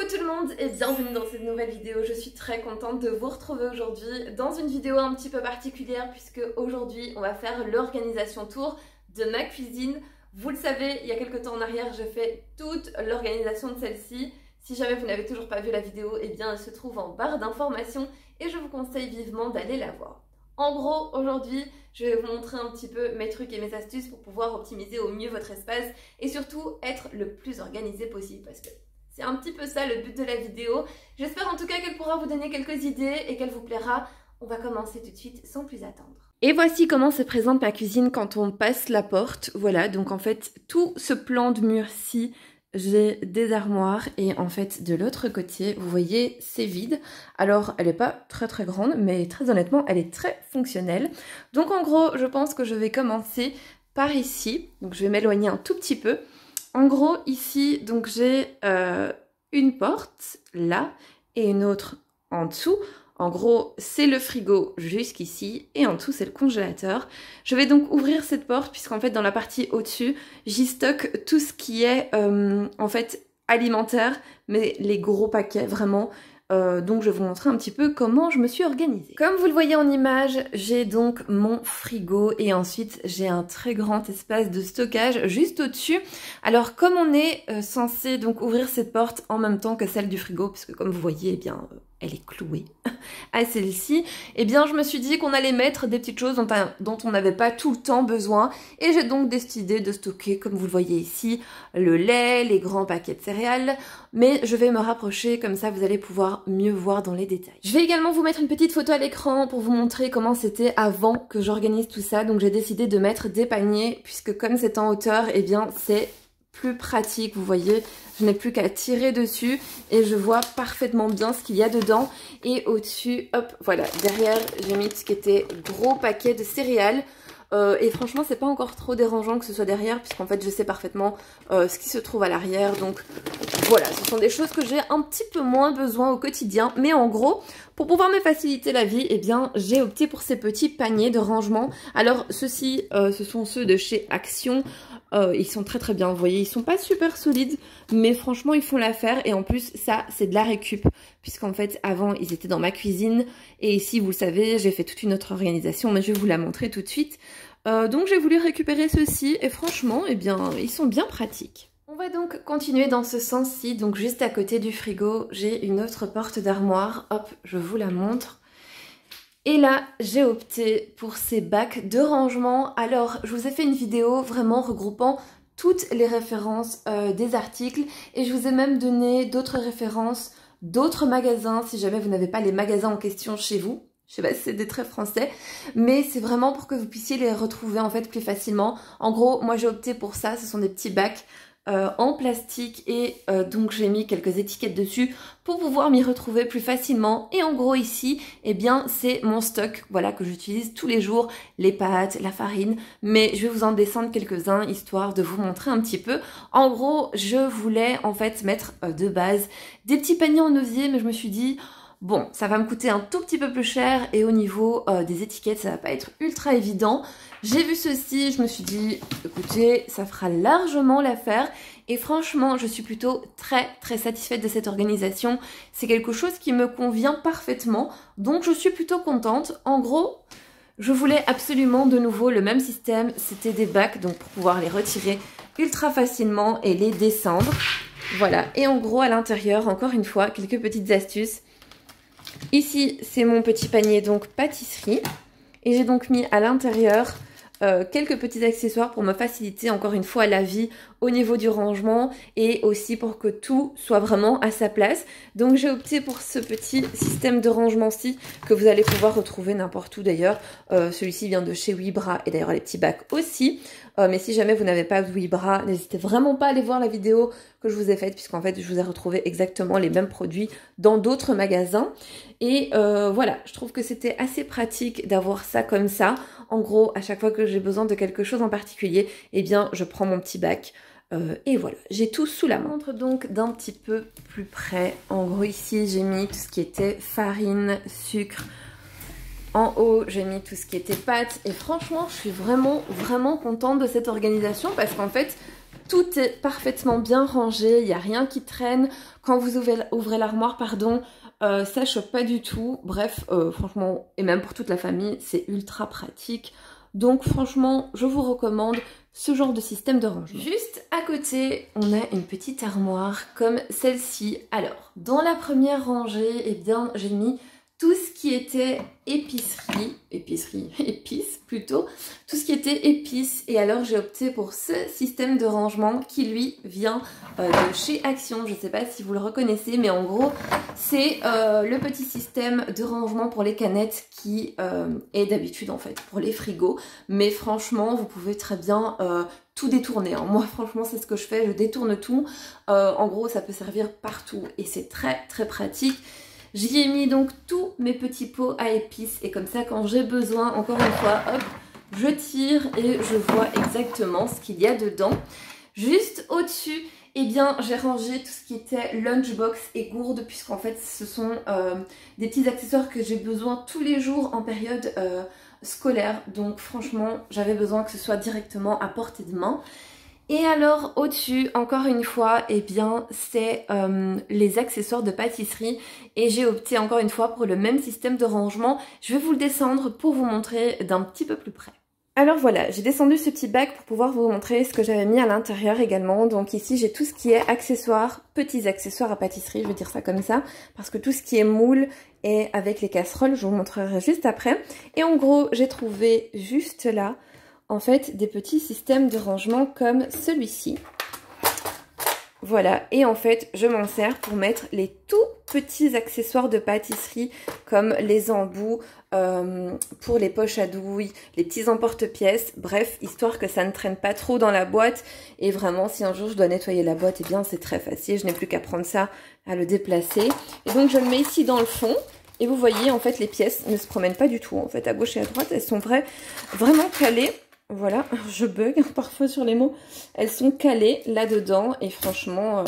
Coucou tout le monde et bienvenue dans cette nouvelle vidéo. Je suis très contente de vous retrouver aujourd'hui dans une vidéo un petit peu particulière puisque aujourd'hui on va faire l'organisation tour de ma cuisine. Vous le savez, il y a quelques temps en arrière j'ai fait toute l'organisation de celle-ci. Si jamais vous n'avez toujours pas vu la vidéo, eh bien elle se trouve en barre d'informations et je vous conseille vivement d'aller la voir. En gros, aujourd'hui, je vais vous montrer un petit peu mes trucs et mes astuces pour pouvoir optimiser au mieux votre espace et surtout être le plus organisé possible parce que c'est un petit peu ça le but de la vidéo. J'espère en tout cas qu'elle pourra vous donner quelques idées et qu'elle vous plaira. On va commencer tout de suite sans plus attendre. Et voici comment se présente ma cuisine quand on passe la porte. Voilà, donc en fait, tout ce plan de mur-ci, j'ai des armoires et en fait de l'autre côté, vous voyez, c'est vide. Alors elle n'est pas très grande, mais très honnêtement, elle est très fonctionnelle. Donc en gros, je pense que je vais commencer par ici. Donc je vais m'éloigner un tout petit peu. En gros, ici, donc j'ai une porte là et une autre en dessous. En gros, c'est le frigo jusqu'ici et en dessous, c'est le congélateur. Je vais donc ouvrir cette porte puisqu'en fait, dans la partie au-dessus, j'y stocke tout ce qui est en fait alimentaire, mais les gros paquets vraiment. Donc je vais vous montrer un petit peu comment je me suis organisée. Comme vous le voyez en image, j'ai donc mon frigo et ensuite j'ai un très grand espace de stockage juste au-dessus. Alors comme on est censé donc ouvrir cette porte en même temps que celle du frigo, puisque comme vous voyez, eh bien elle est clouée à celle-ci, eh bien je me suis dit qu'on allait mettre des petites choses dont on n'avait pas tout le temps besoin et j'ai donc décidé de stocker, comme vous le voyez ici, le lait, les grands paquets de céréales, mais je vais me rapprocher, comme ça vous allez pouvoir mieux voir dans les détails. Je vais également vous mettre une petite photo à l'écran pour vous montrer comment c'était avant que j'organise tout ça, donc j'ai décidé de mettre des paniers, puisque comme c'est en hauteur, eh bien c'est plus pratique, vous voyez, je n'ai plus qu'à tirer dessus et je vois parfaitement bien ce qu'il y a dedans. Et au-dessus, hop, voilà, derrière j'ai mis ce qui était gros paquet de céréales. Et franchement, c'est pas encore trop dérangeant que ce soit derrière, puisqu'en fait je sais parfaitement ce qui se trouve à l'arrière. Donc voilà, ce sont des choses que j'ai un petit peu moins besoin au quotidien. Mais en gros, pour pouvoir me faciliter la vie, eh bien j'ai opté pour ces petits paniers de rangement. Alors ceux-ci, ce sont ceux de chez Action. Ils sont très bien, vous voyez, ils sont pas super solides, mais franchement ils font l'affaire. Et en plus ça c'est de la récup, puisqu'en fait avant ils étaient dans ma cuisine et ici vous le savez j'ai fait toute une autre organisation, mais je vais vous la montrer tout de suite. Donc j'ai voulu récupérer ceux-ci et franchement eh bien ils sont bien pratiques. On va donc continuer dans ce sens-ci. Donc juste à côté du frigo j'ai une autre porte d'armoire, hop je vous la montre. Et là, j'ai opté pour ces bacs de rangement. Alors, je vous ai fait une vidéo vraiment regroupant toutes les références des articles et je vous ai même donné d'autres références, d'autres magasins si jamais vous n'avez pas les magasins en question chez vous. Je sais pas si c'est des traits français, mais c'est vraiment pour que vous puissiez les retrouver en fait plus facilement. En gros, moi j'ai opté pour ça, ce sont des petits bacs en plastique et donc j'ai mis quelques étiquettes dessus pour pouvoir m'y retrouver plus facilement. Et en gros ici, eh bien c'est mon stock, voilà, que j'utilise tous les jours, les pâtes, la farine, mais je vais vous en descendre quelques-uns histoire de vous montrer un petit peu. En gros, je voulais en fait mettre de base des petits paniers en osier, mais je me suis dit bon, ça va me coûter un tout petit peu plus cher et au niveau des étiquettes, ça va pas être ultra évident. J'ai vu ceci, je me suis dit, écoutez, ça fera largement l'affaire. Et franchement, je suis plutôt très satisfaite de cette organisation. C'est quelque chose qui me convient parfaitement, donc je suis plutôt contente. En gros, je voulais absolument de nouveau le même système. C'était des bacs, donc pour pouvoir les retirer ultra facilement et les descendre. Voilà, et en gros, à l'intérieur, encore une fois, quelques petites astuces. Ici, c'est mon petit panier donc pâtisserie et j'ai donc mis à l'intérieur quelques petits accessoires pour me faciliter encore une fois la vie au niveau du rangement et aussi pour que tout soit vraiment à sa place. Donc j'ai opté pour ce petit système de rangement-ci que vous allez pouvoir retrouver n'importe où d'ailleurs. Celui-ci vient de chez Wibra et d'ailleurs les petits bacs aussi. Mais si jamais vous n'avez pas Wibra, n'hésitez vraiment pas à aller voir la vidéo que je vous ai faite puisqu'en fait je vous ai retrouvé exactement les mêmes produits dans d'autres magasins. Et voilà, je trouve que c'était assez pratique d'avoir ça comme ça. En gros, à chaque fois que j'ai besoin de quelque chose en particulier, eh bien je prends mon petit bac. Et voilà, j'ai tout sous la main. Je montre donc d'un petit peu plus près. En gros ici j'ai mis tout ce qui était farine, sucre. En haut, j'ai mis tout ce qui était pâtes et franchement, je suis vraiment contente de cette organisation parce qu'en fait, Tout est parfaitement bien rangé, il n'y a rien qui traîne. Quand vous ouvrez l'armoire, pardon, ça choque pas du tout. Bref, franchement, et même pour toute la famille, c'est ultra pratique. Donc franchement, je vous recommande ce genre de système de rangement. Juste à côté, on a une petite armoire comme celle-ci. Alors, dans la première rangée, eh bien, j'ai mis tout ce qui était épices plutôt, tout ce qui était épices. Et alors j'ai opté pour ce système de rangement qui lui vient de chez Action. Je ne sais pas si vous le reconnaissez, mais en gros c'est le petit système de rangement pour les canettes qui est d'habitude en fait pour les frigos. Mais franchement vous pouvez très bien tout détourner, hein. Moi franchement c'est ce que je fais, je détourne tout. En gros ça peut servir partout et c'est très très pratique. J'y ai mis donc tous mes petits pots à épices et comme ça quand j'ai besoin, encore une fois, hop, je tire et je vois exactement ce qu'il y a dedans. Juste au-dessus, eh bien j'ai rangé tout ce qui était lunchbox et gourde puisqu'en fait ce sont des petits accessoires que j'ai besoin tous les jours en période scolaire. Donc franchement, j'avais besoin que ce soit directement à portée de main. Et alors au-dessus, encore une fois, eh bien c'est les accessoires de pâtisserie et j'ai opté encore une fois pour le même système de rangement. Je vais vous le descendre pour vous montrer d'un petit peu plus près. Alors voilà, j'ai descendu ce petit bac pour pouvoir vous montrer ce que j'avais mis à l'intérieur également. Donc ici j'ai tout ce qui est accessoires, petits accessoires à pâtisserie, je vais dire ça comme ça, parce que tout ce qui est moule et avec les casseroles, je vous montrerai juste après. Et en gros, j'ai trouvé juste là en fait des petits systèmes de rangement comme celui-ci. Voilà, et en fait je m'en sers pour mettre les tout petits accessoires de pâtisserie comme les embouts pour les poches à douille, les petits emporte-pièces, bref, histoire que ça ne traîne pas trop dans la boîte. Et vraiment si un jour je dois nettoyer la boîte, eh bien c'est très facile, je n'ai plus qu'à prendre ça, à le déplacer. Et donc je le mets ici dans le fond. Et vous voyez en fait les pièces ne se promènent pas du tout en fait à gauche et à droite, elles sont vraiment calées. Voilà, je bug parfois sur les mots. Elles sont calées là-dedans et franchement,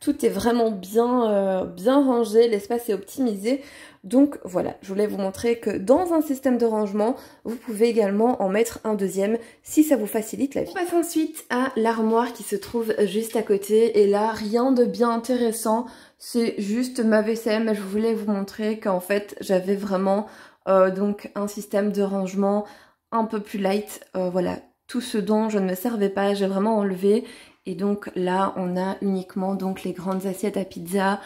tout est vraiment bien rangé, l'espace est optimisé. Donc voilà, je voulais vous montrer que dans un système de rangement, vous pouvez également en mettre un deuxième si ça vous facilite la vie. On passe ensuite à l'armoire qui se trouve juste à côté. Et là, rien de bien intéressant, c'est juste ma vaisselle. Mais je voulais vous montrer qu'en fait, j'avais vraiment donc un système de rangement un peu plus light, voilà, tout ce dont je ne me servais pas, j'ai vraiment enlevé. Et donc là, on a uniquement donc les grandes assiettes à pizza,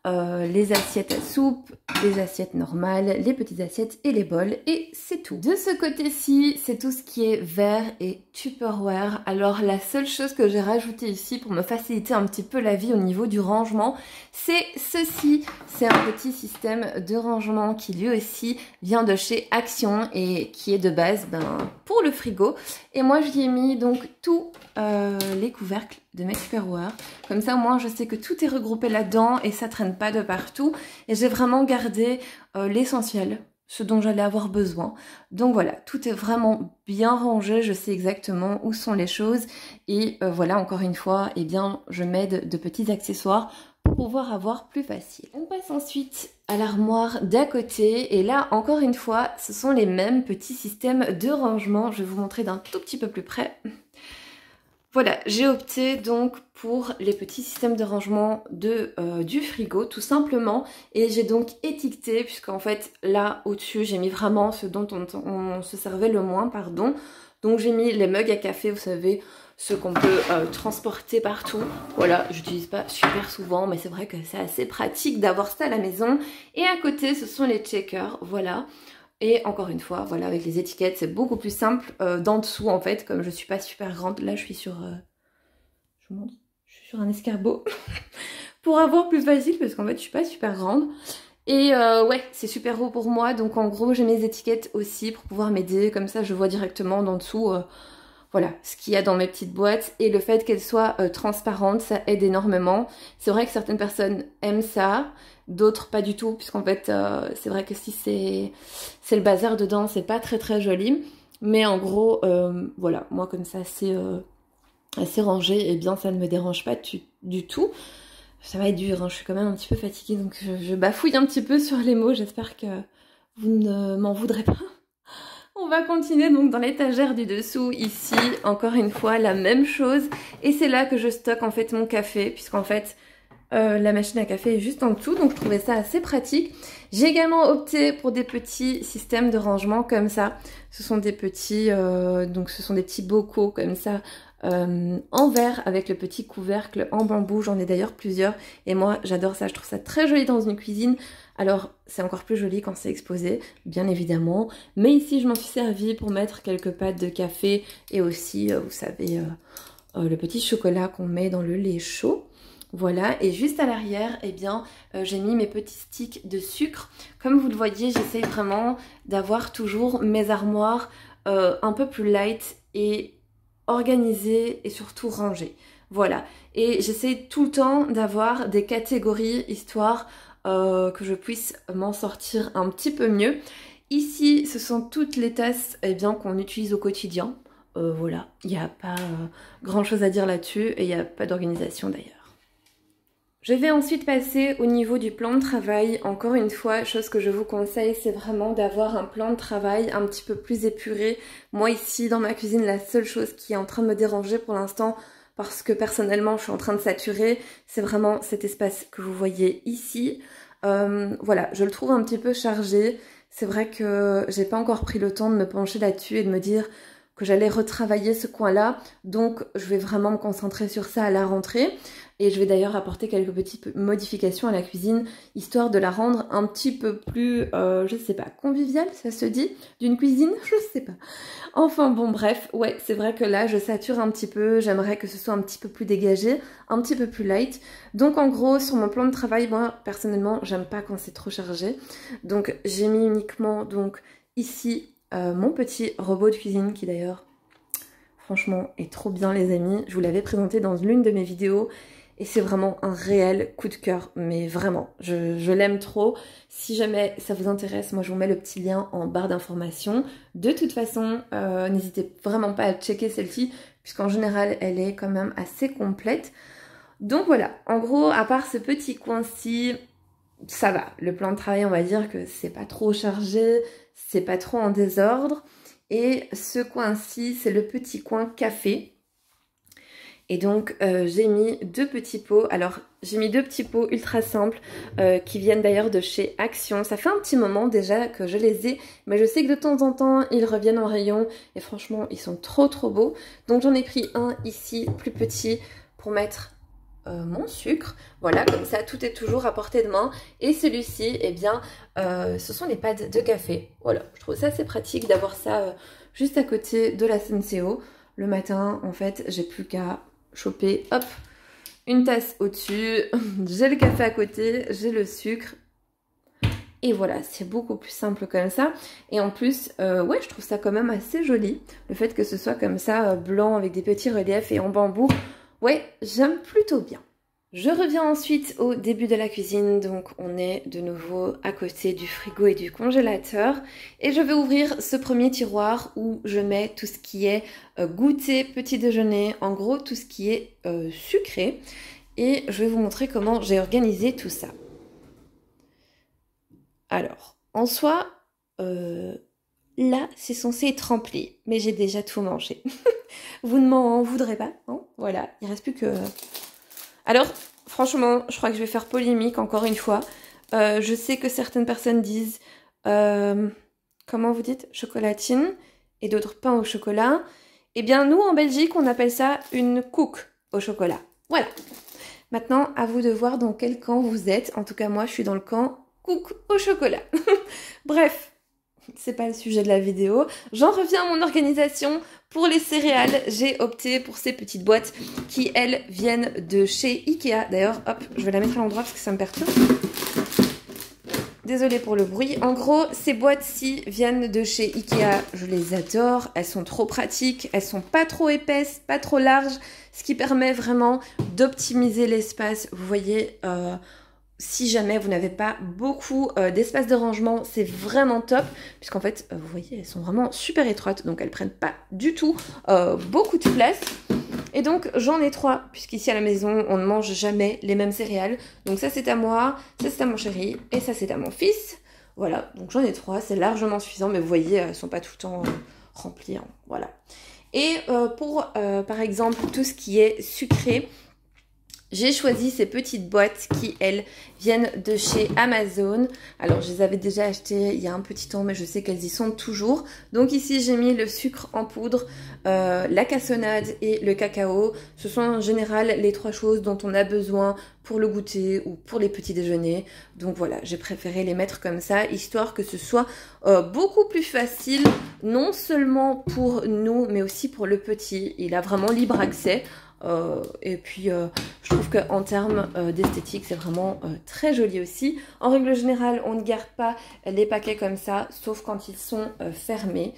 les assiettes à soupe, les assiettes normales, les petites assiettes et les bols, et c'est tout. De ce côté-ci, c'est tout ce qui est verre et Tupperware. Alors la seule chose que j'ai rajoutée ici pour me faciliter un petit peu la vie au niveau du rangement, c'est ceci. C'est un petit système de rangement qui lui aussi vient de chez Action et qui est de base pour le frigo. Et moi j'y ai mis donc tous les couvercles de mes Tupperware. Comme ça au moins je sais que tout est regroupé là-dedans et ça traîne pas de partout. Et j'ai vraiment gardé l'essentiel, ce dont j'allais avoir besoin. Donc voilà, tout est vraiment bien rangé, je sais exactement où sont les choses. Et voilà, encore une fois, eh bien, je m'aide de petits accessoires pour pouvoir avoir plus facile. On passe ensuite à l'armoire d'à côté. Et là, encore une fois, ce sont les mêmes petits systèmes de rangement. Je vais vous montrer d'un tout petit peu plus près. Voilà, j'ai opté donc pour les petits systèmes de rangement du frigo tout simplement et j'ai donc étiqueté puisqu'en fait là au-dessus j'ai mis vraiment ce dont on se servait le moins, pardon. Donc j'ai mis les mugs à café, vous savez, ceux qu'on peut transporter partout. Voilà, j'utilise pas super souvent mais c'est vrai que c'est assez pratique d'avoir ça à la maison. Et à côté ce sont les checkers, voilà. Et encore une fois, voilà, avec les étiquettes, c'est beaucoup plus simple. D'en dessous, en fait, comme je suis pas super grande, là, je suis sur... je vous montre, je suis sur un escabeau. Pour avoir plus facile, parce qu'en fait, je suis pas super grande. Et ouais, c'est super haut pour moi. Donc, en gros, j'ai mes étiquettes aussi pour pouvoir m'aider. Comme ça, je vois directement d'en dessous... voilà, ce qu'il y a dans mes petites boîtes. Et le fait qu'elles soient transparentes, ça aide énormément. C'est vrai que certaines personnes aiment ça, d'autres pas du tout, puisqu'en fait, c'est vrai que si c'est le bazar dedans, c'est pas très très joli. Mais en gros, voilà, moi comme ça, assez rangé, et bien ça ne me dérange pas du tout. Ça va être dur, hein, je suis quand même un petit peu fatiguée, donc je bafouille un petit peu sur les mots. J'espère que vous ne m'en voudrez pas. On va continuer donc dans l'étagère du dessous, ici, encore une fois, la même chose. Et c'est là que je stocke en fait mon café, puisqu'en fait, la machine à café est juste en dessous, donc je trouvais ça assez pratique. J'ai également opté pour des petits systèmes de rangement comme ça. Ce sont des petits, bocaux comme ça, en verre avec le petit couvercle en bambou. J'en ai d'ailleurs plusieurs et moi j'adore ça, je trouve ça très joli dans une cuisine. Alors c'est encore plus joli quand c'est exposé, bien évidemment, mais ici je m'en suis servi pour mettre quelques pattes de café et aussi, vous savez, le petit chocolat qu'on met dans le lait chaud. Voilà, et juste à l'arrière, eh bien, j'ai mis mes petits sticks de sucre. Comme vous le voyez, j'essaye vraiment d'avoir toujours mes armoires un peu plus light et organisées et surtout rangées. Voilà, et j'essaye tout le temps d'avoir des catégories histoire que je puisse m'en sortir un petit peu mieux. Ici, ce sont toutes les tasses qu'on utilise au quotidien. Voilà, il n'y a pas grand chose à dire là-dessus et il n'y a pas d'organisation d'ailleurs. Je vais ensuite passer au niveau du plan de travail. Encore une fois, chose que je vous conseille, c'est vraiment d'avoir un plan de travail un petit peu plus épuré. Moi ici, dans ma cuisine, la seule chose qui est en train de me déranger pour l'instant, parce que personnellement, je suis en train de saturer, c'est vraiment cet espace que vous voyez ici. Voilà, je le trouve un petit peu chargé. C'est vrai que j'ai pas encore pris le temps de me pencher là-dessus et de me dire que j'allais retravailler ce coin-là. Donc, je vais vraiment me concentrer sur ça à la rentrée. Et je vais d'ailleurs apporter quelques petites modifications à la cuisine, histoire de la rendre un petit peu plus, je sais pas, conviviale, ça se dit, d'une cuisine, je sais pas. Enfin bon, bref, ouais, c'est vrai que là, je sature un petit peu, j'aimerais que ce soit un petit peu plus dégagé, un petit peu plus light. Donc en gros, sur mon plan de travail, moi, personnellement, j'aime pas quand c'est trop chargé. Donc j'ai mis uniquement, donc, ici, mon petit robot de cuisine, qui d'ailleurs, franchement, est trop bien les amis. Je vous l'avais présenté dans l'une de mes vidéos. Et c'est vraiment un réel coup de cœur, mais vraiment, je l'aime trop. Si jamais ça vous intéresse, moi je vous mets le petit lien en barre d'informations. De toute façon, n'hésitez vraiment pas à checker celle-ci, puisqu'en général, elle est quand même assez complète. Donc voilà, en gros, à part ce petit coin-ci, ça va. Le plan de travail, on va dire que c'est pas trop chargé, c'est pas trop en désordre. Et ce coin-ci, c'est le petit coin café. Et donc j'ai mis deux petits pots, alors j'ai mis deux petits pots ultra simples qui viennent d'ailleurs de chez Action. Ça fait un petit moment déjà que je les ai, mais je sais que de temps en temps ils reviennent en rayon et franchement ils sont trop beaux. Donc j'en ai pris un ici plus petit pour mettre mon sucre, voilà, comme ça tout est toujours à portée de main. Et celui-ci, eh bien ce sont les pads de café, voilà, je trouve ça assez pratique d'avoir ça juste à côté de la Senseo. Le matin en fait j'ai plus qu'à choper, hop, une tasse au-dessus, j'ai le café à côté, j'ai le sucre, et voilà, c'est beaucoup plus simple comme ça. Et en plus, ouais, je trouve ça quand même assez joli, le fait que ce soit comme ça, blanc avec des petits reliefs et en bambou, ouais, j'aime plutôt bien. Je reviens ensuite au début de la cuisine, donc on est de nouveau à côté du frigo et du congélateur. Et je vais ouvrir ce premier tiroir où je mets tout ce qui est goûter, petit déjeuner, en gros tout ce qui est sucré. Et je vais vous montrer comment j'ai organisé tout ça. Alors, en soi, là c'est censé être rempli, mais j'ai déjà tout mangé. Vous ne m'en voudrez pas, non? Voilà, il ne reste plus que... Alors, franchement, je crois que je vais faire polémique encore une fois. Je sais que certaines personnes disent, comment vous dites, chocolatine, et d'autres pain au chocolat. Eh bien, nous, en Belgique, on appelle ça une cook au chocolat. Voilà. Maintenant, à vous de voir dans quel camp vous êtes. En tout cas, moi, je suis dans le camp cook au chocolat. Bref. C'est pas le sujet de la vidéo. J'en reviens à mon organisation. Pour les céréales, j'ai opté pour ces petites boîtes qui, elles, viennent de chez Ikea. D'ailleurs, hop, je vais la mettre à l'endroit parce que ça me perturbe. Désolée pour le bruit. En gros, ces boîtes-ci viennent de chez Ikea. Je les adore. Elles sont trop pratiques. Elles sont pas trop épaisses, pas trop larges. Ce qui permet vraiment d'optimiser l'espace. Vous voyez... si jamais vous n'avez pas beaucoup d'espace de rangement, c'est vraiment top, puisqu'en fait, vous voyez, elles sont vraiment super étroites, donc elles prennent pas du tout beaucoup de place. Et donc, j'en ai 3, puisqu'ici à la maison, on ne mange jamais les mêmes céréales. Donc ça, c'est à moi, ça, c'est à mon chéri, et ça, c'est à mon fils. Voilà, donc j'en ai 3, c'est largement suffisant, mais vous voyez, elles ne sont pas tout le temps remplies, hein, voilà. Et pour, par exemple, tout ce qui est sucré, j'ai choisi ces petites boîtes qui, elles, viennent de chez Amazon. Alors, je les avais déjà achetées il y a un petit temps, mais je sais qu'elles y sont toujours. Donc ici, j'ai mis le sucre en poudre, la cassonade et le cacao. Ce sont en général les 3 choses dont on a besoin pour le goûter ou pour les petits déjeuners. Donc voilà, j'ai préféré les mettre comme ça, histoire que ce soit beaucoup plus facile, non seulement pour nous, mais aussi pour le petit. Il a vraiment libre accès. Et puis je trouve qu'en termes d'esthétique c'est vraiment très joli aussi. En règle générale on ne garde pas les paquets comme ça sauf quand ils sont fermés,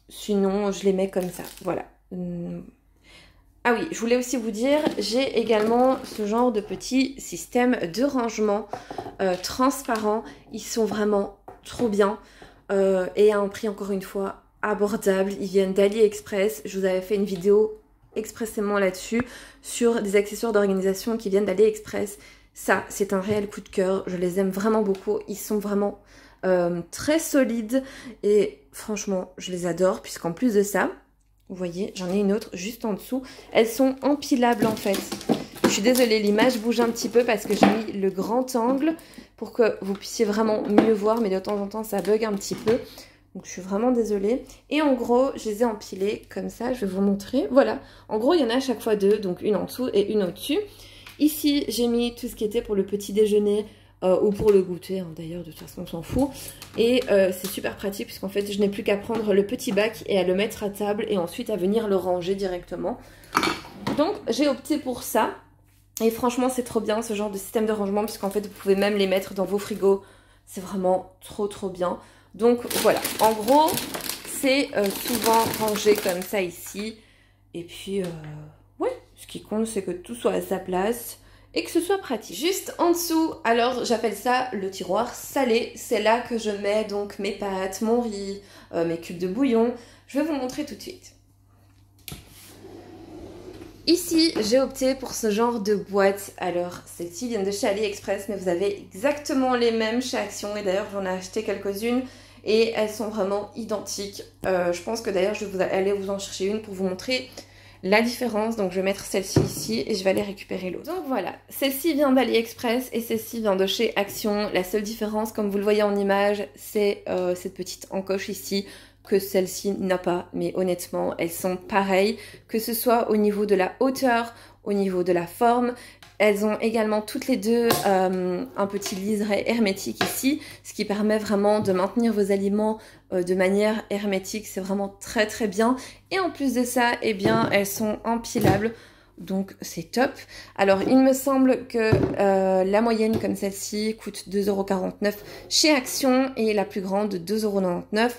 sinon je les mets comme ça, voilà. Ah oui, je voulais aussi vous dire, j'ai également ce genre de petit système de rangement transparent. Ils sont vraiment trop bien et à un prix encore une fois abordable. Ils viennent d'AliExpress. Je vous avais fait une vidéo expressément là-dessus sur des accessoires d'organisation qui viennent d'AliExpress. Ça, c'est un réel coup de cœur. Je les aime vraiment beaucoup. Ils sont vraiment très solides et franchement, je les adore puisqu'en plus de ça, vous voyez, j'en ai une autre juste en dessous. Elles sont empilables en fait. Je suis désolée, l'image bouge un petit peu parce que j'ai mis le grand angle pour que vous puissiez vraiment mieux voir, mais de temps en temps, ça bug un petit peu. Donc je suis vraiment désolée. Et en gros, je les ai empilés comme ça. Je vais vous montrer. Voilà. En gros, il y en a à chaque fois 2. Donc une en dessous et une au-dessus. Ici, j'ai mis tout ce qui était pour le petit déjeuner ou pour le goûter. Hein, d'ailleurs, de toute façon, on s'en fout. Et c'est super pratique puisqu'en fait, je n'ai plus qu'à prendre le petit bac et à le mettre à table. Et ensuite, à venir le ranger directement. Donc, j'ai opté pour ça. Et franchement, c'est trop bien ce genre de système de rangement puisqu'en fait, vous pouvez même les mettre dans vos frigos. C'est vraiment trop bien. Donc voilà, en gros, c'est souvent rangé comme ça ici. Et puis, ouais, ce qui compte, c'est que tout soit à sa place et que ce soit pratique. Juste en dessous, alors j'appelle ça le tiroir salé. C'est là que je mets donc mes pâtes, mon riz, mes cubes de bouillon. Je vais vous montrer tout de suite. Ici, j'ai opté pour ce genre de boîte. Alors, celles-ci viennent de chez AliExpress, mais vous avez exactement les mêmes chez Action. Et d'ailleurs, j'en ai acheté quelques-unes et elles sont vraiment identiques. Je pense que d'ailleurs, je vais aller vous en chercher une pour vous montrer la différence. Donc, je vais mettre celle-ci ici et je vais aller récupérer l'autre. Donc voilà, celle-ci vient d'AliExpress et celle-ci vient de chez Action. La seule différence, comme vous le voyez en image, c'est cette petite encoche ici que celle-ci n'a pas, mais honnêtement, elles sont pareilles, que ce soit au niveau de la hauteur, au niveau de la forme. Elles ont également toutes les deux un petit liseré hermétique ici, ce qui permet vraiment de maintenir vos aliments de manière hermétique. C'est vraiment très bien. Et en plus de ça, eh bien, elles sont empilables. Donc c'est top. Alors il me semble que la moyenne comme celle-ci coûte 2,49 € chez Action et la plus grande 2,99 €.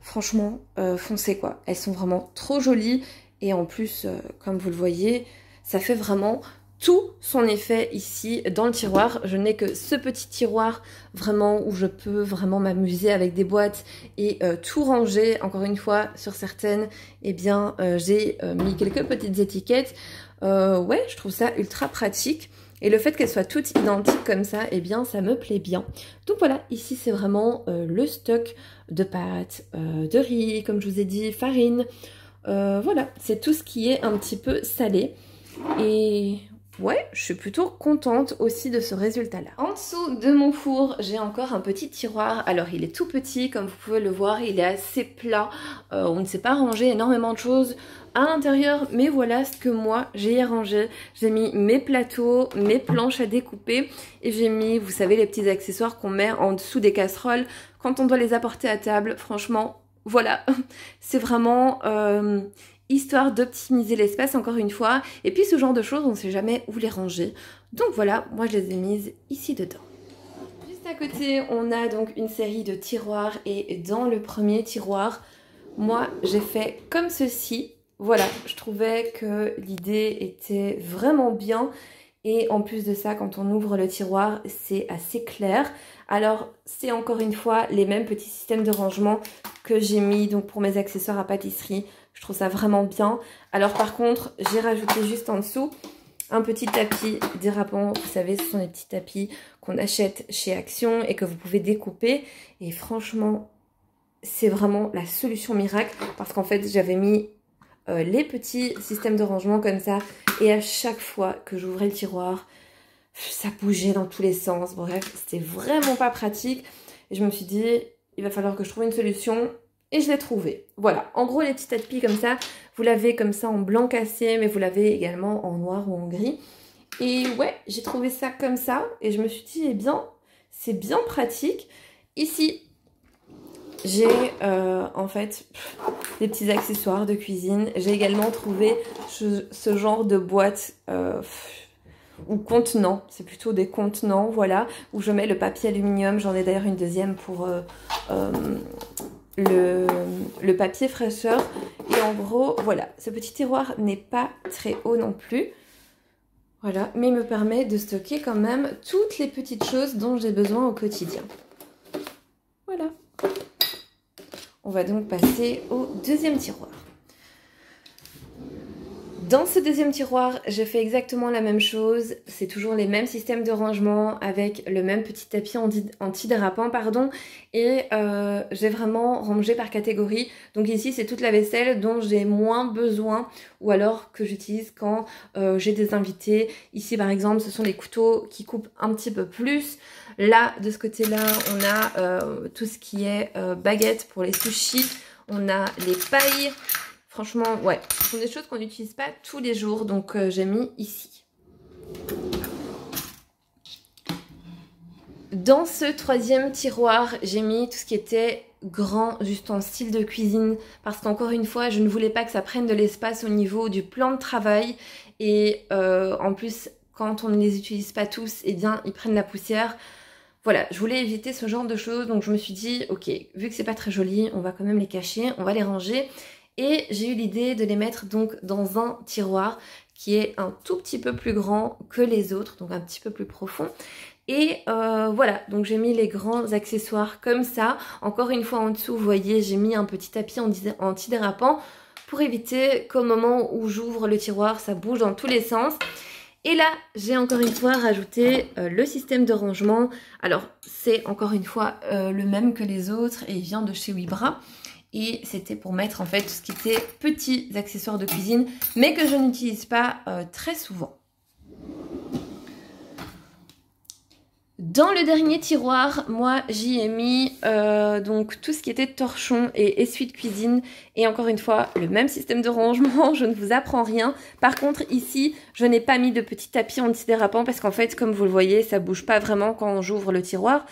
Franchement, foncez quoi. Elles sont vraiment trop jolies et en plus, comme vous le voyez, ça fait vraiment tout son effet ici dans le tiroir. Je n'ai que ce petit tiroir vraiment où je peux vraiment m'amuser avec des boîtes et tout ranger. Encore une fois, sur certaines, eh bien, j'ai mis quelques petites étiquettes. Ouais, je trouve ça ultra pratique. Et le fait qu'elles soient toutes identiques comme ça, eh bien, ça me plaît bien. Donc voilà, ici, c'est vraiment le stock de pâtes, de riz, comme je vous ai dit, farine. Voilà, c'est tout ce qui est un petit peu salé. Et ouais, je suis plutôt contente aussi de ce résultat-là. En dessous de mon four, j'ai encore un petit tiroir. Alors, il est tout petit, comme vous pouvez le voir, il est assez plat. On ne sait pas ranger énormément de choses à l'intérieur, mais voilà ce que moi j'ai rangé. J'ai mis mes plateaux, mes planches à découper et j'ai mis, vous savez, les petits accessoires qu'on met en dessous des casseroles quand on doit les apporter à table. Franchement, voilà, c'est vraiment histoire d'optimiser l'espace encore une fois. Et puis ce genre de choses, on ne sait jamais où les ranger. Donc voilà, moi je les ai mises ici dedans. Juste à côté, on a donc une série de tiroirs et dans le premier tiroir, moi j'ai fait comme ceci. Voilà, je trouvais que l'idée était vraiment bien et en plus de ça, quand on ouvre le tiroir, c'est assez clair. Alors, c'est encore une fois les mêmes petits systèmes de rangement que j'ai mis donc pour mes accessoires à pâtisserie. Je trouve ça vraiment bien. Alors par contre, j'ai rajouté juste en dessous un petit tapis dérapant. Vous savez, ce sont des petits tapis qu'on achète chez Action et que vous pouvez découper. Et franchement, c'est vraiment la solution miracle parce qu'en fait, j'avais mis les petits systèmes de rangement comme ça. Et à chaque fois que j'ouvrais le tiroir, ça bougeait dans tous les sens. Bref, c'était vraiment pas pratique. Et je me suis dit, il va falloir que je trouve une solution. Et je l'ai trouvé. Voilà, en gros les petits tapis comme ça, vous l'avez comme ça en blanc cassé, mais vous l'avez également en noir ou en gris. Et ouais, j'ai trouvé ça comme ça, et je me suis dit, eh bien, c'est bien pratique. Ici, j'ai en fait des petits accessoires de cuisine. J'ai également trouvé ce genre de boîte ou contenant, c'est plutôt des contenants, voilà, où je mets le papier aluminium. J'en ai d'ailleurs une deuxième pour le papier fraîcheur. Et en gros, voilà, ce petit tiroir n'est pas très haut non plus. Voilà, mais il me permet de stocker quand même toutes les petites choses dont j'ai besoin au quotidien. Voilà. On va donc passer au deuxième tiroir. Dans ce deuxième tiroir, je fais exactement la même chose. C'est toujours les mêmes systèmes de rangement avec le même petit tapis antidérapant, pardon. Et j'ai vraiment rangé par catégorie. Donc ici, c'est toute la vaisselle dont j'ai moins besoin ou alors que j'utilise quand j'ai des invités. Ici, par exemple, ce sont les couteaux qui coupent un petit peu plus. Là, de ce côté-là, on a tout ce qui est baguettes pour les sushis. On a les pailles. Franchement, ouais, ce sont des choses qu'on n'utilise pas tous les jours, donc j'ai mis ici. Dans ce troisième tiroir, j'ai mis tout ce qui était grand ustensiles de cuisine, parce qu'encore une fois, je ne voulais pas que ça prenne de l'espace au niveau du plan de travail. Et en plus, quand on ne les utilise pas tous, eh bien, ils prennent la poussière. Voilà, je voulais éviter ce genre de choses, donc je me suis dit, ok, vu que c'est pas très joli, on va quand même les cacher, on va les ranger. Et j'ai eu l'idée de les mettre donc dans un tiroir qui est un tout petit peu plus grand que les autres, donc un petit peu plus profond. Et voilà, donc j'ai mis les grands accessoires comme ça. Encore une fois en dessous, vous voyez, j'ai mis un petit tapis antidérapant pour éviter qu'au moment où j'ouvre le tiroir, ça bouge dans tous les sens. Et là, j'ai encore une fois rajouté le système de rangement. Alors, c'est encore une fois le même que les autres et il vient de chez Wibra. Et c'était pour mettre en fait tout ce qui était petits accessoires de cuisine, mais que je n'utilise pas très souvent. Dans le dernier tiroir, moi j'y ai mis donc tout ce qui était torchon et essuie de cuisine. Et encore une fois, le même système de rangement, je ne vous apprends rien. Par contre ici, je n'ai pas mis de petit tapis antidérapant parce qu'en fait, comme vous le voyez, ça bouge pas vraiment quand j'ouvre le tiroir.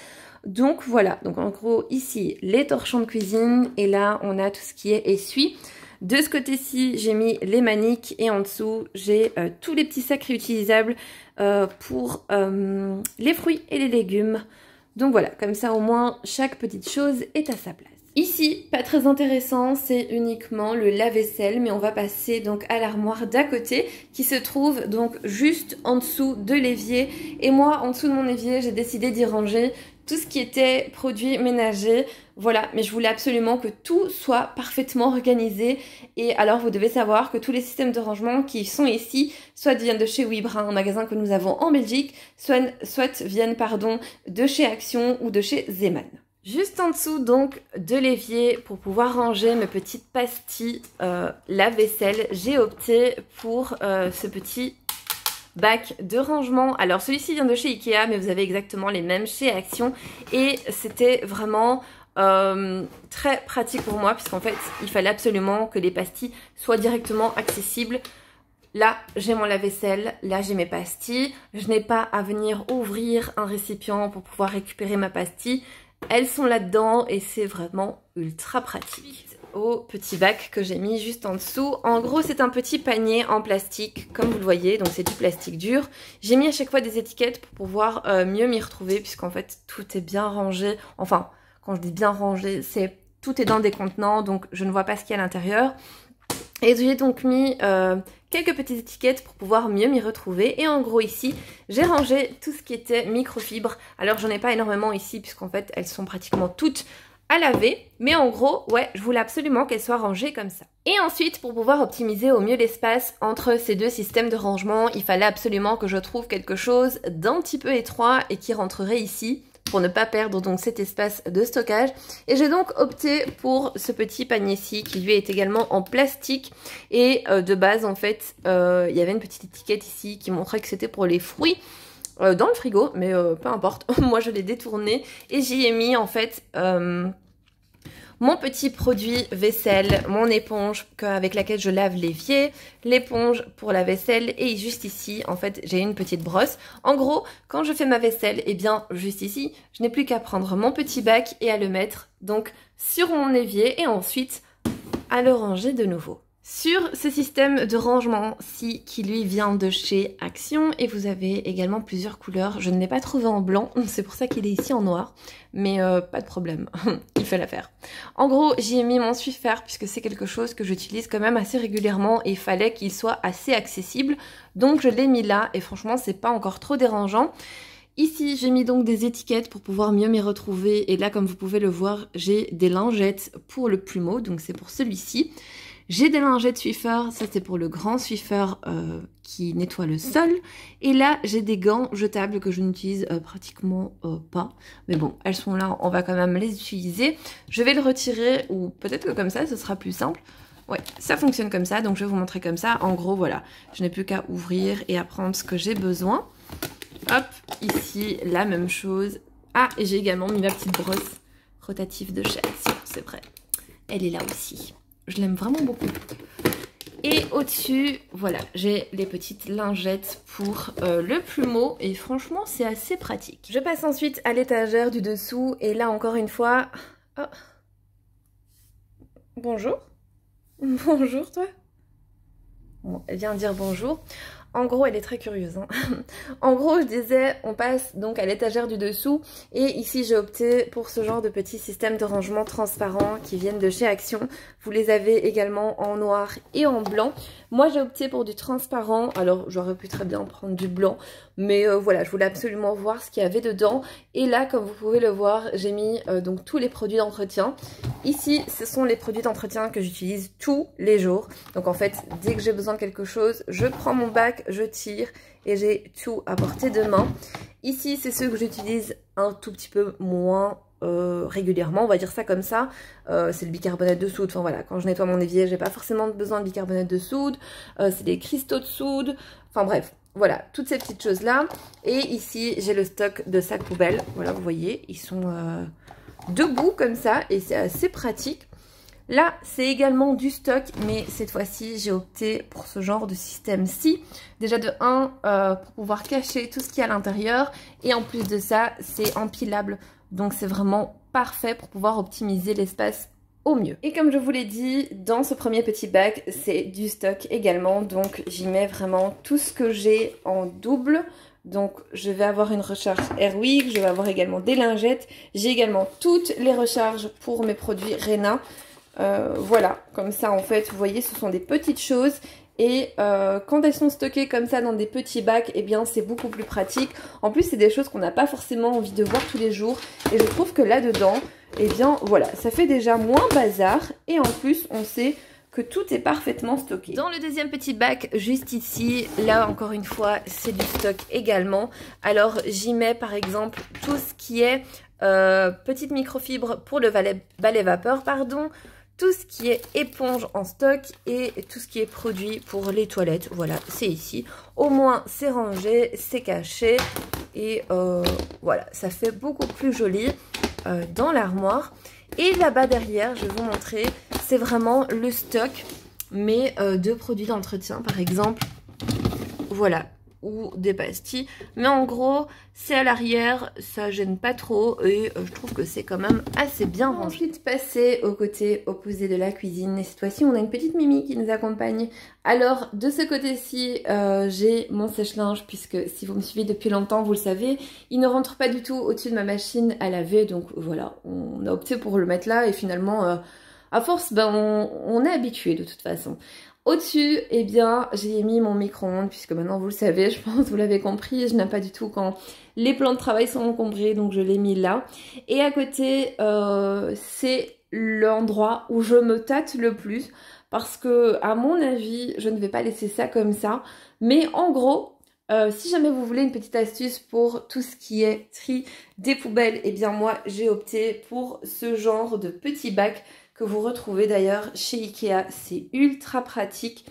Donc voilà, donc en gros ici les torchons de cuisine et là on a tout ce qui est essuie. De ce côté-ci j'ai mis les maniques et en dessous j'ai tous les petits sacs réutilisables pour les fruits et les légumes. Donc voilà, comme ça au moins chaque petite chose est à sa place. Ici, pas très intéressant, c'est uniquement le lave-vaisselle, mais on va passer donc à l'armoire d'à côté qui se trouve donc juste en dessous de l'évier. Et moi, en dessous de mon évier, j'ai décidé d'y ranger tout ce qui était produits ménagers. Voilà, mais je voulais absolument que tout soit parfaitement organisé. Et alors, vous devez savoir que tous les systèmes de rangement qui sont ici, soit viennent de chez Wibra, un magasin que nous avons en Belgique, soit viennent de chez Action ou de chez Zeeman. Juste en dessous donc de l'évier, pour pouvoir ranger mes petites pastilles lave-vaisselle, j'ai opté pour ce petit bac de rangement. Alors celui-ci vient de chez Ikea, mais vous avez exactement les mêmes chez Action. Et c'était vraiment très pratique pour moi, puisqu'en fait il fallait absolument que les pastilles soient directement accessibles. Là, j'ai mon lave-vaisselle, là j'ai mes pastilles. Je n'ai pas à venir ouvrir un récipient pour pouvoir récupérer ma pastille. Elles sont là-dedans et c'est vraiment ultra pratique. Au petit bac que j'ai mis juste en dessous. En gros, c'est un petit panier en plastique, comme vous le voyez, donc c'est du plastique dur. J'ai mis à chaque fois des étiquettes pour pouvoir mieux m'y retrouver, puisqu'en fait, tout est bien rangé. Enfin, quand je dis bien rangé, c'est tout est dans des contenants, donc je ne vois pas ce qu'il y a à l'intérieur. Et j'ai donc mis quelques petites étiquettes pour pouvoir mieux m'y retrouver. Et en gros ici, j'ai rangé tout ce qui était microfibre. Alors j'en ai pas énormément ici puisqu'en fait elles sont pratiquement toutes à laver, mais en gros, ouais, je voulais absolument qu'elle soit rangée comme ça. Et ensuite, pour pouvoir optimiser au mieux l'espace entre ces deux systèmes de rangement, il fallait absolument que je trouve quelque chose d'un petit peu étroit et qui rentrerait ici pour ne pas perdre donc cet espace de stockage. Et j'ai donc opté pour ce petit panier-ci qui lui est également en plastique. Et de base, en fait, il y avait une petite étiquette ici qui montrait que c'était pour les fruits. Dans le frigo, mais peu importe, moi je l'ai détourné et j'y ai mis en fait mon petit produit vaisselle, mon éponge avec laquelle je lave l'évier, l'éponge pour la vaisselle et juste ici en fait j'ai une petite brosse. En gros quand je fais ma vaisselle, et bien juste ici je n'ai plus qu'à prendre mon petit bac et à le mettre donc sur mon évier et ensuite à le ranger de nouveau. Sur ce système de rangement-ci qui lui vient de chez Action et vous avez également plusieurs couleurs. Je ne l'ai pas trouvé en blanc, c'est pour ça qu'il est ici en noir, mais pas de problème, il fait l'affaire. En gros, j'y ai mis mon Swiffer puisque c'est quelque chose que j'utilise quand même assez régulièrement et il fallait qu'il soit assez accessible. Donc je l'ai mis là et franchement c'est pas encore trop dérangeant. Ici, j'ai mis donc des étiquettes pour pouvoir mieux m'y retrouver et là comme vous pouvez le voir, j'ai des lingettes pour le plumeau, donc c'est pour celui-ci. J'ai des lingettes Swiffer, ça c'est pour le grand Swiffer qui nettoie le sol. Et là, j'ai des gants jetables que je n'utilise pratiquement pas. Mais bon, elles sont là, on va quand même les utiliser. Je vais le retirer, ou peut-être que comme ça, ce sera plus simple. Ouais, ça fonctionne comme ça, donc je vais vous montrer comme ça. En gros, voilà, je n'ai plus qu'à ouvrir et à prendre ce que j'ai besoin. Hop, ici, la même chose. Ah, et j'ai également mis ma petite brosse rotative de chaise, c'est vrai. Elle est là aussi. Je l'aime vraiment beaucoup. Et au-dessus, voilà, j'ai les petites lingettes pour le plumeau. Et franchement, c'est assez pratique. Je passe ensuite à l'étagère du dessous. Et là, encore une fois... Oh. Bonjour. Bonjour, toi. Bon, elle vient dire bonjour. En gros, elle est très curieuse. Hein. En gros, je disais, on passe donc à l'étagère du dessous. Et ici, j'ai opté pour ce genre de petits systèmes de rangement transparents qui viennent de chez Action. Vous les avez également en noir et en blanc. Moi, j'ai opté pour du transparent. Alors, j'aurais pu très bien prendre du blanc. Mais voilà, je voulais absolument voir ce qu'il y avait dedans. Et là, comme vous pouvez le voir, j'ai mis donc tous les produits d'entretien. Ici, ce sont les produits d'entretien que j'utilise tous les jours. Donc en fait, dès que j'ai besoin de quelque chose, je prends mon bac, je tire et j'ai tout à portée de main. Ici, c'est ceux que j'utilise un tout petit peu moins régulièrement, on va dire ça comme ça. C'est le bicarbonate de soude. Enfin voilà, quand je nettoie mon évier, j'ai pas forcément besoin de bicarbonate de soude. C'est des cristaux de soude. Enfin bref. Voilà, toutes ces petites choses-là. Et ici, j'ai le stock de sacs poubelles. Voilà, vous voyez, ils sont debout comme ça et c'est assez pratique. Là, c'est également du stock, mais cette fois-ci, j'ai opté pour ce genre de système-ci. Déjà de 1, pour pouvoir cacher tout ce qu'il y a à l'intérieur. Et en plus de ça, c'est empilable. Donc, c'est vraiment parfait pour pouvoir optimiser l'espace au mieux. Et comme je vous l'ai dit, dans ce premier petit bac, c'est du stock également. Donc, j'y mets vraiment tout ce que j'ai en double. Donc, je vais avoir une recharge Airwick, je vais avoir également des lingettes. J'ai également toutes les recharges pour mes produits Rena. Voilà, comme ça en fait, vous voyez, ce sont des petites choses. Et quand elles sont stockées comme ça dans des petits bacs, eh bien c'est beaucoup plus pratique. En plus, c'est des choses qu'on n'a pas forcément envie de voir tous les jours. Et je trouve que là-dedans, eh bien voilà, ça fait déjà moins bazar. Et en plus, on sait que tout est parfaitement stocké. Dans le deuxième petit bac, juste ici, là encore une fois, c'est du stock également. Alors j'y mets par exemple tout ce qui est petite microfibre pour le balai vapeur, pardon. Tout ce qui est éponge en stock et tout ce qui est produit pour les toilettes. Voilà, c'est ici. Au moins, c'est rangé, c'est caché. Et voilà, ça fait beaucoup plus joli dans l'armoire. Et là-bas derrière, je vais vous montrer, c'est vraiment le stock, mais de produits d'entretien, par exemple. Voilà. Ou des pastilles, mais en gros c'est à l'arrière, ça gêne pas trop et je trouve que c'est quand même assez bien rangé. Ensuite passer au côté opposé de la cuisine et cette fois-ci on a une petite Mimi qui nous accompagne. Alors de ce côté-ci j'ai mon sèche-linge puisque si vous me suivez depuis longtemps vous le savez, il ne rentre pas du tout au-dessus de ma machine à laver, donc voilà, on a opté pour le mettre là et finalement à force ben on est habitué de toute façon. Au-dessus, eh bien, j'ai mis mon micro-ondes, puisque maintenant vous le savez, je pense, vous l'avez compris, je n'aime pas du tout quand les plans de travail sont encombrés, donc je l'ai mis là. Et à côté, c'est l'endroit où je me tâte le plus, parce que, à mon avis, je ne vais pas laisser ça comme ça. Mais en gros, si jamais vous voulez une petite astuce pour tout ce qui est tri des poubelles, eh bien moi, j'ai opté pour ce genre de petit bac que vous retrouvez d'ailleurs chez Ikea. C'est ultra pratique.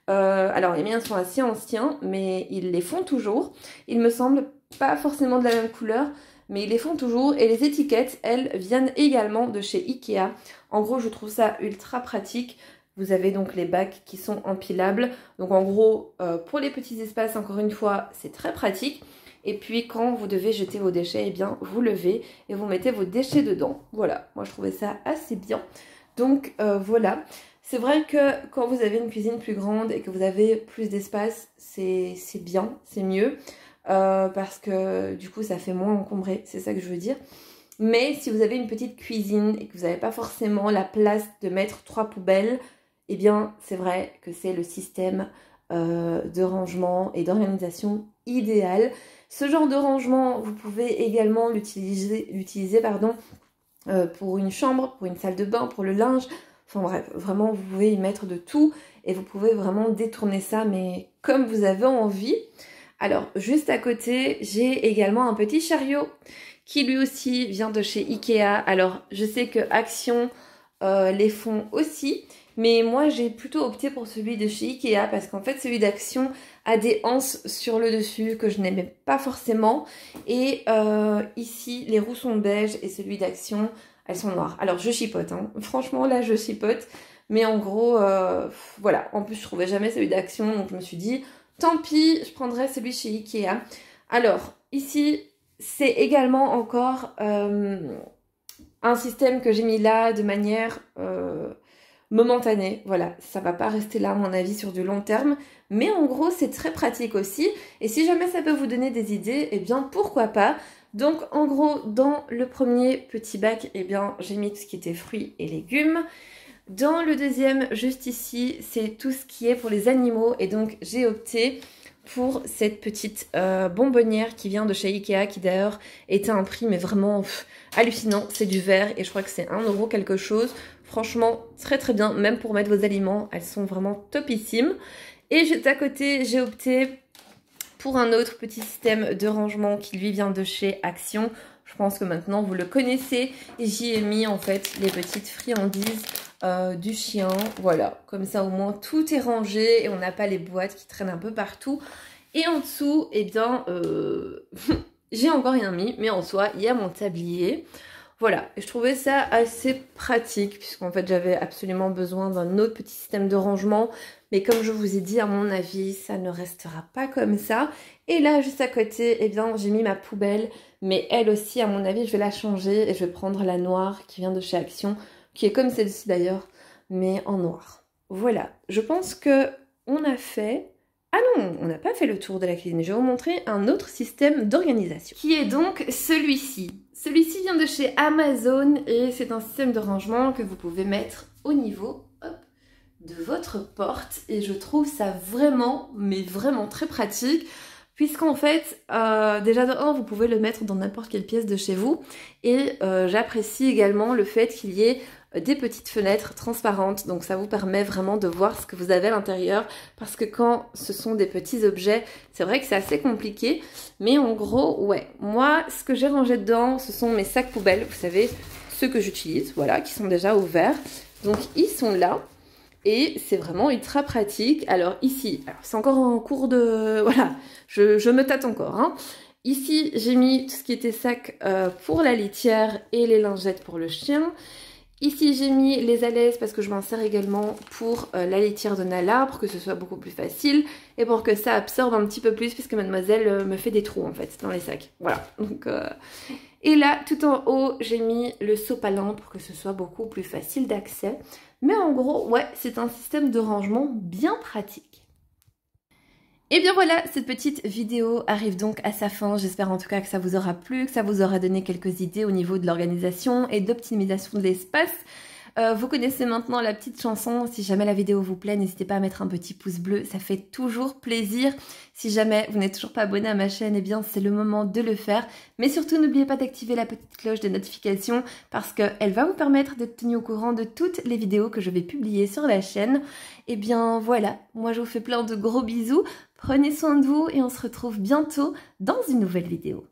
Alors les miens sont assez anciens, mais ils les font toujours. Il me semble pas forcément de la même couleur, mais ils les font toujours. Et les étiquettes, elles, viennent également de chez Ikea. En gros, je trouve ça ultra pratique. Vous avez donc les bacs qui sont empilables. Donc en gros, pour les petits espaces, encore une fois, c'est très pratique. Et puis quand vous devez jeter vos déchets, eh bien vous levez et vous mettez vos déchets dedans. Voilà, moi je trouvais ça assez bien. Donc voilà, c'est vrai que quand vous avez une cuisine plus grande et que vous avez plus d'espace, c'est bien, c'est mieux. Parce que du coup ça fait moins encombré, c'est ça que je veux dire. Mais si vous avez une petite cuisine et que vous n'avez pas forcément la place de mettre 3 poubelles, eh bien c'est vrai que c'est le système de rangement et d'organisation idéal. Ce genre de rangement, vous pouvez également l'utiliser pour une chambre, pour une salle de bain, pour le linge. Enfin bref, vraiment vous pouvez y mettre de tout et vous pouvez vraiment détourner ça, mais comme vous avez envie. Alors juste à côté, j'ai également un petit chariot qui lui aussi vient de chez Ikea. Alors je sais que Action les font aussi, mais moi j'ai plutôt opté pour celui de chez Ikea parce qu'en fait celui d'Action a des anses sur le dessus que je n'aimais pas forcément. Et ici les roues sont beige et celui d'Action elles sont noires. Alors je chipote, hein. Franchement là je chipote, mais en gros voilà. En plus je trouvais jamais celui d'Action, donc je me suis dit tant pis, je prendrai celui chez Ikea. Alors ici c'est également encore un système que j'ai mis là de manière momentanée. Voilà, ça va pas rester là à mon avis sur du long terme. Mais en gros, c'est très pratique aussi. Et si jamais ça peut vous donner des idées, eh bien pourquoi pas. Donc en gros, dans le premier petit bac, eh bien j'ai mis tout ce qui était fruits et légumes. Dans le deuxième, juste ici, c'est tout ce qui est pour les animaux. Et donc j'ai opté pour cette petite bonbonnière qui vient de chez Ikea, qui d'ailleurs était un prix mais vraiment hallucinant. C'est du verre et je crois que c'est 1 € quelque chose. Franchement, très très bien, même pour mettre vos aliments, elles sont vraiment topissimes. Et juste à côté, j'ai opté pour un autre petit système de rangement qui lui vient de chez Action. Je pense que maintenant vous le connaissez. Et j'y ai mis en fait les petites friandises du chien. Voilà, comme ça au moins tout est rangé et on n'a pas les boîtes qui traînent un peu partout. Et en dessous, eh bien, j'ai encore rien mis, mais en soi, il y a mon tablier. Voilà, et je trouvais ça assez pratique puisqu'en fait j'avais absolument besoin d'un autre petit système de rangement. Mais comme je vous ai dit, à mon avis, ça ne restera pas comme ça. Et là, juste à côté, eh bien, j'ai mis ma poubelle. Mais elle aussi, à mon avis, je vais la changer et je vais prendre la noire qui vient de chez Action, qui est comme celle-ci d'ailleurs, mais en noir. Voilà, je pense que on a fait... Ah non, on n'a pas fait le tour de la cuisine. Je vais vous montrer un autre système d'organisation, qui est donc celui-ci. Celui-ci vient de chez Amazon et c'est un système de rangement que vous pouvez mettre au niveau de votre porte. Et je trouve ça vraiment, mais vraiment très pratique. Puisqu'en fait, déjà de 1, vous pouvez le mettre dans n'importe quelle pièce de chez vous. Et j'apprécie également le fait qu'il y ait des petites fenêtres transparentes. Donc ça vous permet vraiment de voir ce que vous avez à l'intérieur. Parce que quand ce sont des petits objets, c'est vrai que c'est assez compliqué. Mais en gros, ouais. Moi, ce que j'ai rangé dedans, ce sont mes sacs poubelles. Vous savez, ceux que j'utilise, voilà, qui sont déjà ouverts. Donc ils sont là. Et c'est vraiment ultra pratique. Alors ici, c'est encore en cours de... Voilà, je me tâte encore. Hein. Ici, j'ai mis tout ce qui était sac pour la litière et les lingettes pour le chien. Ici, j'ai mis les alaises parce que je m'en sers également pour la litière de Nala, pour que ce soit beaucoup plus facile et pour que ça absorbe un petit peu plus puisque mademoiselle me fait des trous en fait dans les sacs. Voilà. Donc, et là, tout en haut, j'ai mis le sopalin pour que ce soit beaucoup plus facile d'accès. Mais en gros, ouais, c'est un système de rangement bien pratique. Et bien voilà, cette petite vidéo arrive donc à sa fin. J'espère en tout cas que ça vous aura plu, que ça vous aura donné quelques idées au niveau de l'organisation et d'optimisation de l'espace. Vous connaissez maintenant la petite chanson. Si jamais la vidéo vous plaît, n'hésitez pas à mettre un petit pouce bleu, ça fait toujours plaisir. Si jamais vous n'êtes toujours pas abonné à ma chaîne, eh bien c'est le moment de le faire. Mais surtout, n'oubliez pas d'activer la petite cloche de notification parce qu'elle va vous permettre d'être tenu au courant de toutes les vidéos que je vais publier sur la chaîne. Et bien voilà, moi je vous fais plein de gros bisous. Prenez soin de vous et on se retrouve bientôt dans une nouvelle vidéo.